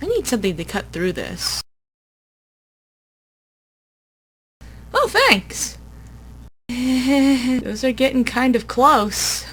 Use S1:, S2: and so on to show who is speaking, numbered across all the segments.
S1: I need something to cut through this. Oh, thanks! Those are getting kind of close.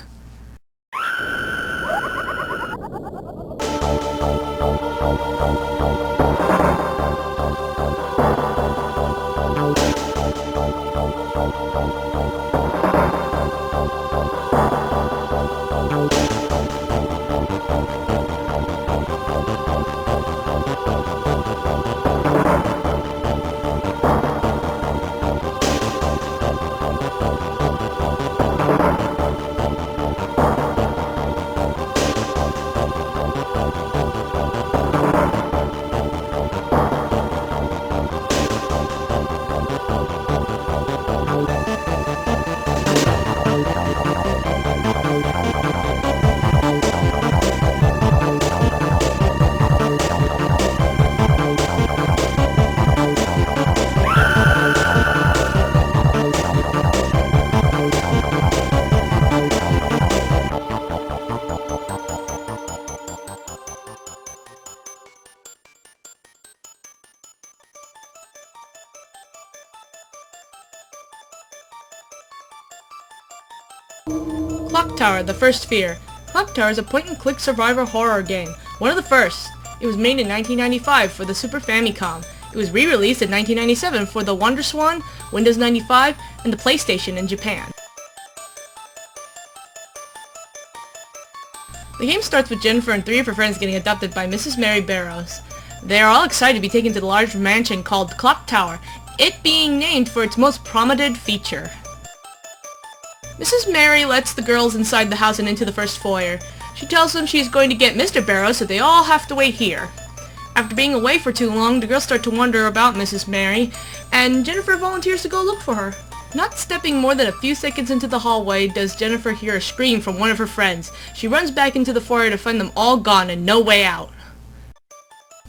S1: Clock Tower, the first fear. Clock Tower is a point-and-click survivor horror game, one of the first. It was made in 1995 for the Super Famicom. It was re-released in 1997 for the WonderSwan, Windows 95, and the PlayStation in Japan. The game starts with Jennifer and 3 of her friends getting adopted by Mrs. Mary Barrows. They are all excited to be taken to the large mansion called Clock Tower, it being named for its most prominent feature. Mrs. Mary lets the girls inside the house and into the first foyer. She tells them she is going to get Mr. Barrows, so they all have to wait here. After being away for too long, the girls start to wonder about Mrs. Mary, and Jennifer volunteers to go look for her. Not stepping more than a few seconds into the hallway does Jennifer hear a scream from one of her friends. She runs back into the foyer to find them all gone and no way out.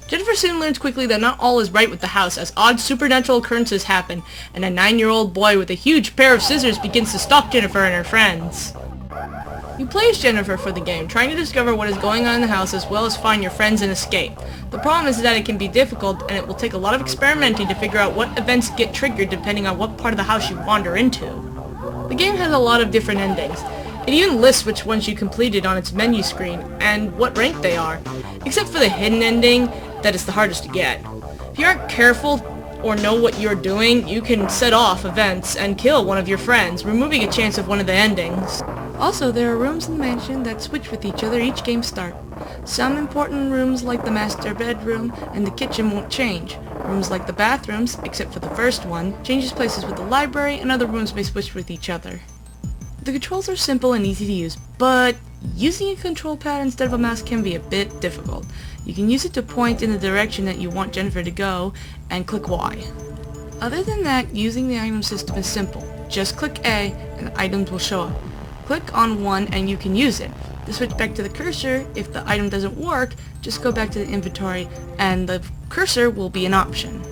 S1: Jennifer soon learns quickly that not all is right with the house as odd supernatural occurrences happen, and a 9-year-old boy with a huge pair of scissors begins to stalk Jennifer and her friends. You play as Jennifer for the game, trying to discover what is going on in the house as well as find your friends and escape. The problem is that it can be difficult and it will take a lot of experimenting to figure out what events get triggered depending on what part of the house you wander into. The game has a lot of different endings. It even lists which ones you completed on its menu screen and what rank they are, except for the hidden ending that is the hardest to get. If you aren't careful or know what you're doing, you can set off events and kill one of your friends, removing a chance of one of the endings. Also, there are rooms in the mansion that switch with each other each game start. Some important rooms like the master bedroom and the kitchen won't change. Rooms like the bathrooms, except for the first one, changes places with the library, and other rooms may switch with each other. The controls are simple and easy to use, but using a control pad instead of a mouse can be a bit difficult. You can use it to point in the direction that you want Jennifer to go, and click Y. Other than that, using the item system is simple. Just click A, and the items will show up. Click on one and you can use it. To switch back to the cursor, if the item doesn't work, just go back to the inventory, and the cursor will be an option.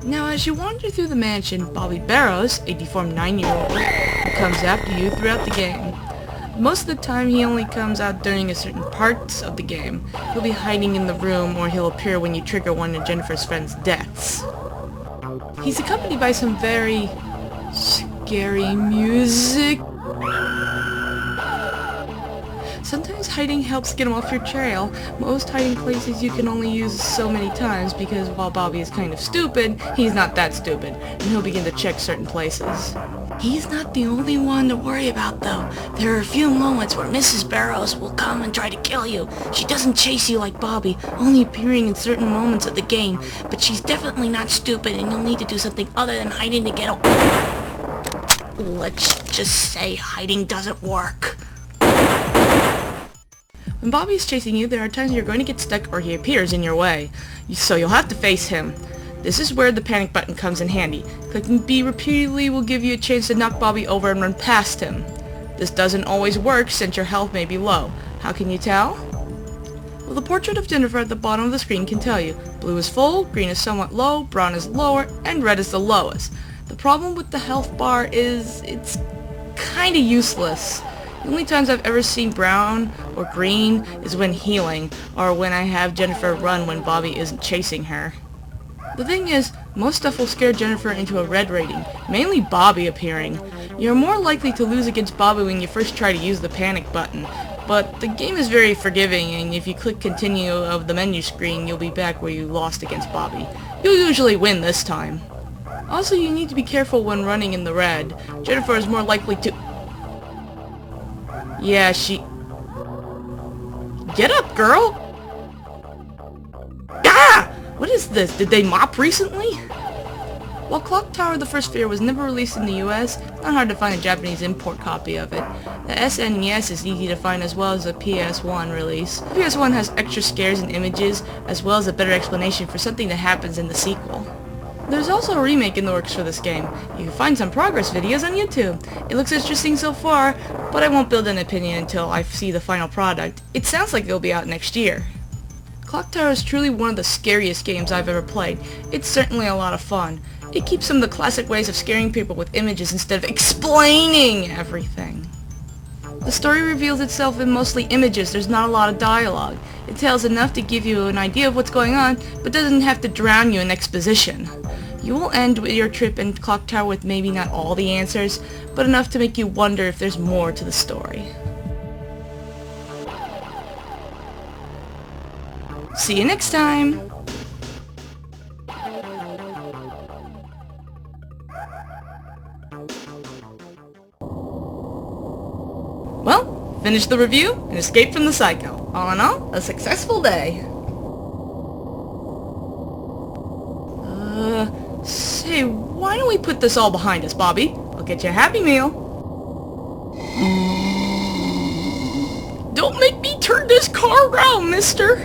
S1: Now, as you wander through the mansion, Bobby Barrows, a deformed 9-year-old, comes after you throughout the game. Most of the time, he only comes out during a certain parts of the game. He'll be hiding in the room, or he'll appear when you trigger one of Jennifer's friends' deaths. He's accompanied by some very scary music. Sometimes hiding helps get him off your trail. Most hiding places you can only use so many times because while Bobby is kind of stupid, he's not that stupid, and he'll begin to check certain places. He's not the only one to worry about though. There are a few moments where Mrs. Barrows will come and try to kill you. She doesn't chase you like Bobby, only appearing in certain moments of the game, but she's definitely not stupid and you'll need to do something other than hiding to get away. Let's just say hiding doesn't work. When Bobby is chasing you, there are times you're going to get stuck or he appears in your way, so you'll have to face him. This is where the panic button comes in handy. Clicking B repeatedly will give you a chance to knock Bobby over and run past him. This doesn't always work since your health may be low. How can you tell? Well, the portrait of Jennifer at the bottom of the screen can tell you. Blue is full, green is somewhat low, brown is lower, and red is the lowest. The problem with the health bar is it's kinda useless. The only times I've ever seen brown or green is when healing, or when I have Jennifer run when Bobby isn't chasing her. The thing is, most stuff will scare Jennifer into a red rating, mainly Bobby appearing. You're more likely to lose against Bobby when you first try to use the panic button, but the game is very forgiving, and if you click continue of the menu screen, you'll be back where you lost against Bobby. You'll usually win this time. Also, you need to be careful when running in the red. Jennifer is more likely to... Yeah, she... Get up, girl! Ah! What is this? Did they mop recently? While Clock Tower the First Fear was never released in the US, it's not hard to find a Japanese import copy of it. The SNES is easy to find as well as the PS1 release. The PS1 has extra scares and images, as well as a better explanation for something that happens in the sequel. There's also a remake in the works for this game. You can find some progress videos on YouTube. It looks interesting so far, but I won't build an opinion until I see the final product. It sounds like it'll be out next year. Clock Tower is truly one of the scariest games I've ever played. It's certainly a lot of fun. It keeps some of the classic ways of scaring people with images instead of explaining everything. The story reveals itself in mostly images. There's not a lot of dialogue. It tells enough to give you an idea of what's going on, but doesn't have to drown you in exposition. You will end with your trip in Clock Tower with maybe not all the answers, but enough to make you wonder if there's more to the story. See you next time! Well, finished the review and escaped from the psycho. All in all, a successful day. Say, why don't we put this all behind us, Bobby? I'll get you a Happy Meal. Don't make me turn this car around, mister!